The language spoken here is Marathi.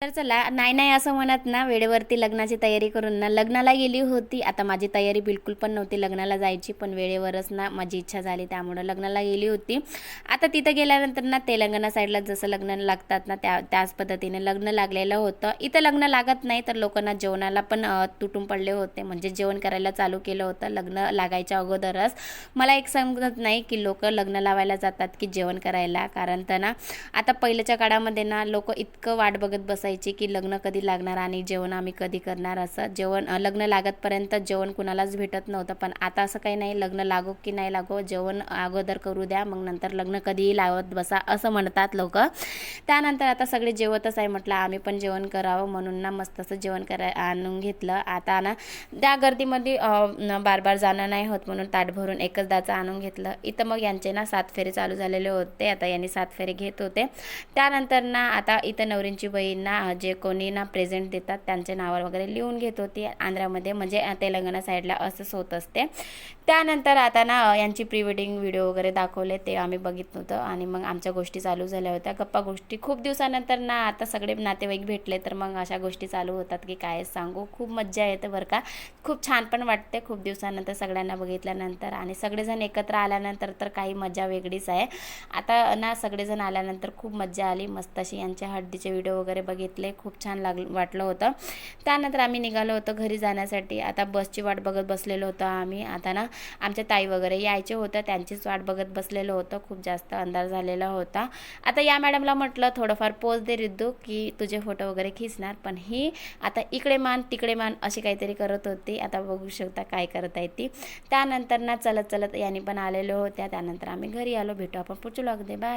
तर चला, नाही नाही असं म्हणत ना वेळेवरती लग्नाची तयारी करून ना लग्नाला गेली होती. आता माझी तयारी बिलकुल पण नव्हती लग्नाला जायची, पण वेळेवरच ना माझी इच्छा झाली त्यामुळं लग्नाला गेली होती. आता तिथं गेल्यानंतर ना तेलंगणा साईडला जसं लग्न लागतात ना त्याच पद्धतीने लग्न लागलेलं होतं. इथं लग्न लागत नाही तर लोकांना जेवणाला पण तुटून पडले होते, म्हणजे जेवण करायला चालू केलं होतं लग्न लागायच्या अगोदरच. मला एक समजत नाही की लोक लग्न लावायला जातात की जेवण करायला, कारण तर ना आता पहिल्याच्या काळामध्ये ना लोक इतकं वाट बघत बसायची की लग्न कधी लागणार आणि जेवण आम्ही कधी करणार. असं जेवण लग्न लागतपर्यंत जेवण कुणालाच भेटत नव्हतं. पण आता असं काही नाही, लग्न लागो की नाही लागो जेवण अगोदर करू द्या, मग नंतर लग्न कधीही लावत बसा असं म्हणतात लोक. त्यानंतर आता सगळे जेवतच आहे, म्हटलं आम्ही पण जेवण करावं म्हणून ना मस्त असं जेवण आणून घेतलं. आता ना त्या गर्दीमध्ये बार बार जाणं नाही होत म्हणून ताट भरून एकच दाचं आणून घेतलं. इथं मग यांचे ना 7 फेरे चालू झालेले होते. आता यांनी 7 फेरे घेत होते. त्यानंतर ना आता इथं नवरींची बहीण ना जे कोणी ना प्रेझेंट देतात त्यांचे नावं वगैरे लिहून घेत होती. आंध्रामध्ये म्हणजे तेलंगणा साईडला असंच होत असते. त्यानंतर आता ना यांची प्री वेडिंग व्हिडिओ वगैरे दाखवले, ते आम्ही बघितलं होतं आणि मग आमच्या गोष्टी चालू झाल्या होत्या, गप्पा गोष्टी. खूप दिवसानंतर ना आता सगळे नातेवाईक भेटले तर मग अशा गोष्टी चालू होतात की काय सांगू. खूप मज्जा येते बरं का, खूप छान पण वाटते खूप दिवसानंतर सगळ्यांना बघितल्यानंतर. आणि सगळेजण एकत्र आल्यानंतर तर काही मजा वेगळीच आहे. आता ना सगळेजण आल्यानंतर खूप मज्जा आली. मस्त अशी यांच्या हळदीचे व्हिडिओ वगैरे बघितले, खूप छान वाटलं होतं. त्यानंतर आम्ही निघालो होतो घरी जाण्यासाठी. आता बसची वाट बघत बसलेलो होतो आम्ही. आता ना आमच्या ताई वगैरे यायचे होतं, त्यांचीच वाट बघत बसलेलो होतं. खूप जास्त अंधार झालेला होता. आता या मॅडमला म्हटलं थोडंफार पोज दे रिद्धू, की तुझे फोटो वगैरे खिचणार. पण ही आता इकडे मान तिकडे मान अशी काहीतरी करत होती. आता बघू शकता काय करत आहे ती. त्यानंतर ना चलत चलत यांनी पण आलेलो होत्या. त्यानंतर आम्ही घरी आलो. भेटू आपण पुढच्या व्लॉगमध्ये. बाय.